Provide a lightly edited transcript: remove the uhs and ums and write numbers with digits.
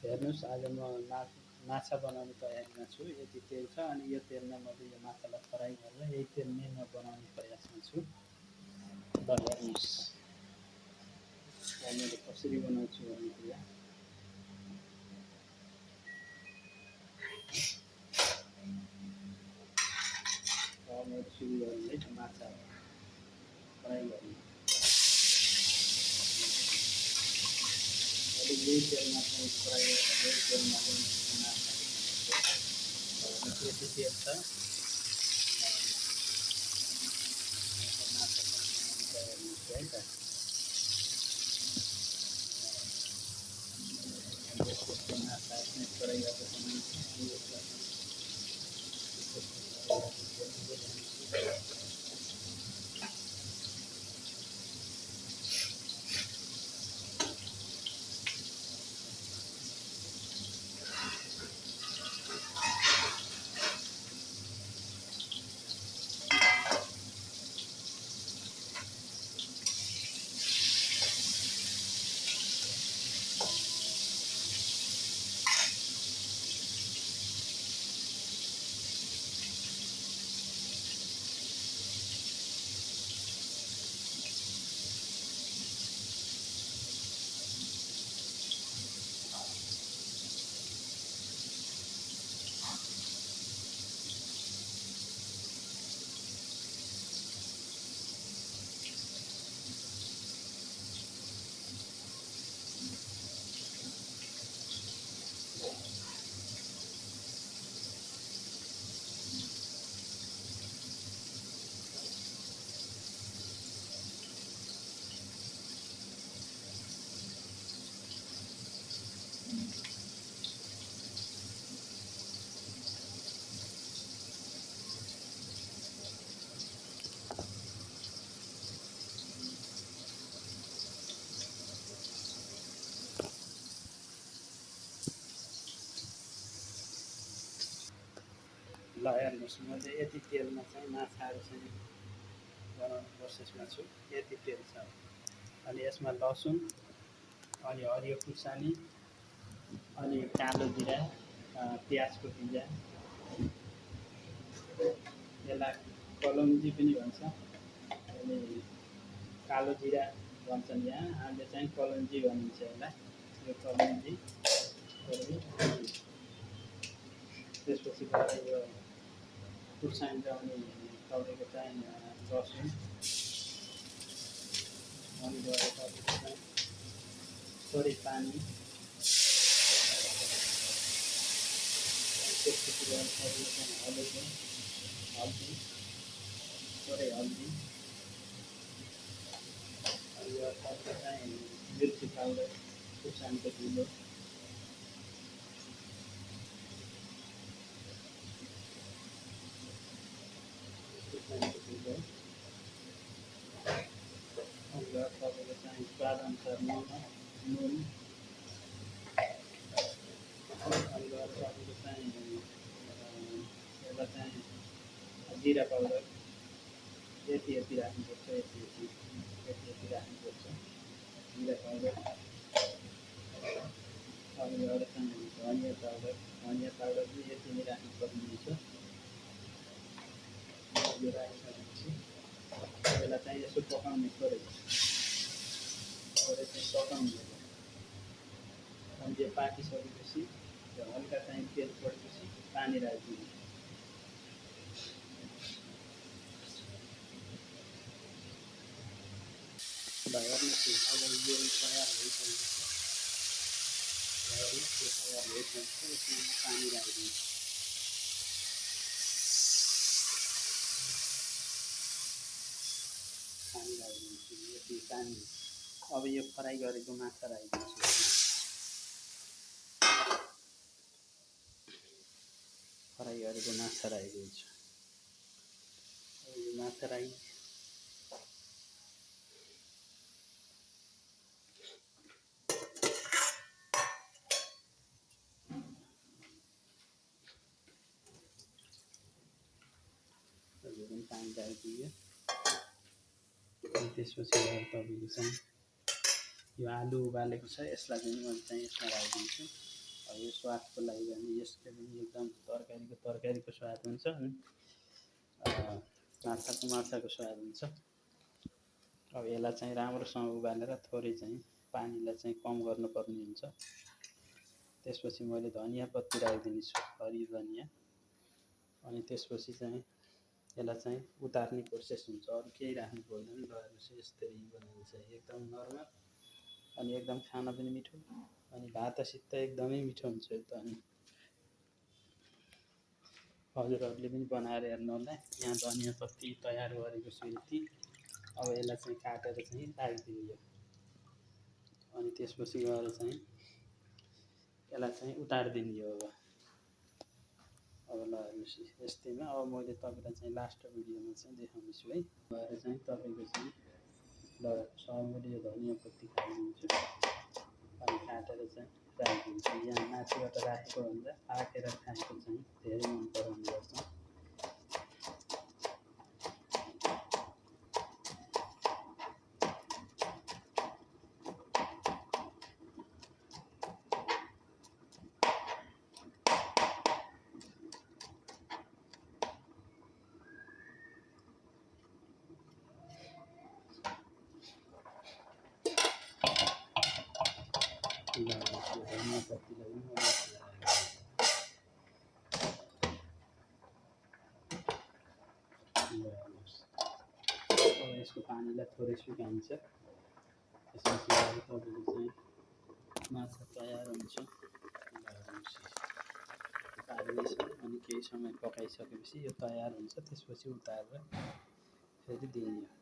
हेर्नुहोस् आज म माछा बनाउने तयारीमा छु। यति तेल छ अनि यो तेलमा मैले यो माछालाई फ्राई गरेर यही तेलमै म बनाउने प्रयासमा छु। ल हेर्नुहोस् मैले कसरी बनाउँछु भन्ने कुरा। मैले सुरु गरौँ है माछा फ्राई गर्ने। मैले यही तेलमा चाहिँ फ्राई गरेर यही तेलमा चाहिँ माछा यति तेल छ। माछा बनाउने तयारी है त। त्यसपछि माछा चाहिँ फ्राई गरेर बनाउँछु। ल हेर्नुहोस् मैले यति तेलमा चाहिँ माछाहरू चाहिँ बनाउने प्रोसेसमा छु। यति तेल छ अनि यसमा लसुन अनि हरियो खुर्सानी अनि कालो जिरा, प्याजको बिजा, यसलाई कलौँजी पनि भन्छ अनि कालो जिरा भन्छन् यहाँ। हामीले चाहिँ कलौँजी भनिन्छ यसलाई। यो कलौँजी त्यसपछि गएर यो खुर्सानी र अनि तपाईँको चाहिँ लसुन अनि गएर तपाईँको चाहिँ थोरै पानी, त्यसपछि गएर तपाईँको चाहिँ हल्दी थोरै हल्दी अनि यो तपाईँको चाहिँ मिर्ची पाउडर, खुर्सानीको धुलो, अनि गएर तपाईँको चाहिँ स्वादअनुसार नुन अनि गएर तपाईँको चाहिँ यसलाई चाहिँ जिरा पाउडर यति राख्नुपर्छ। यति राख्नुपर्छ जिरा पाउडर। अनि गएर चाहिँ धनियाँ पाउडर पनि यति नै राख्नुपर्ने हुन्छ। यो राखिसकेपछि यसलाई चाहिँ यसो पकाउने थोरै चाहिँ पकाउने। अनि यो पाकिसकेपछि हल्का चाहिँ तेल छोडेपछि पानी राखिदिनु। ल हेर्नुहोस् अब यो तयार भइसकेको छ। हेर्नुहोस् यो तयार भइसकेको छ। यसमा पानी राखिदिन्छु। पानी राखिदिन्छु यति पानी। अब यो फ्राई गरेको माछा राखिदिन्छु। फ्राई गरेको माछा राखिदिन्छु। यो माछा राखि पनि पानी राखिदियो। त्यसपछि गएर तपाईँको चाहिँ यो आलु उबालेको छ, यसलाई पनि मैले चाहिँ यसमा राखिदिन्छु। यो स्वादको लागि भने यसले पनि एकदम तरकारीको स्वाद हुन्छ अनि माछाको स्वाद हुन्छ। अब यसलाई चाहिँ राम्रोसँग उबालेर थोरै चाहिँ पानीलाई चाहिँ कम गर्नुपर्ने हुन्छ। त्यसपछि मैले धनियाँ पत्ती राखिदिने छु, हरियो धनियाँ। अनि त्यसपछि चाहिँ यसलाई चाहिँ उतार्ने प्रोसेस हुन्छ, अरू केही राख्नु पर्दैन। ल यसरी बनाइन्छ, एकदम नर्मल अनि एकदम खान पनि मिठो अनि भातसित एकदमै मिठो हुन्छ यो त। अनि हजुरहरूले पनि बनाएर हेर्नु होला। यहाँ धनियाँ पत्ती तयार गरेको छु यति। अब यसलाई चाहिँ काटेर चाहिँ राखिदिने, अनि त्यसपछि गएर चाहिँ यसलाई चाहिँ उतारिदिने हो। अब ल हेर्नुहोस् यस्तैमा। अब मैले तपाईँलाई चाहिँ लास्ट भिडियोमा चाहिँ देखाउनेछु है। भएर चाहिँ तपाईँको चाहिँ ल मैले यो धनियाँ पत्ती खाइदिन्छु अनि काटेर चाहिँ राखिदिन्छु। यहाँ माथिबाट राखेको भन्दा काटेर खाएको चाहिँ धेरै मन पराउने गर्छ। धनियाँ पत्तीलाई अब यसको पानीलाई थोरै सुकाइन्छ। त्यसपछि तपाईँको चाहिँ माछा तयार हुन्छ। पार्दैछ अनि केही समय पकाइसकेपछि यो तयार हुन्छ। त्यसपछि उतारेर फेरि दिने।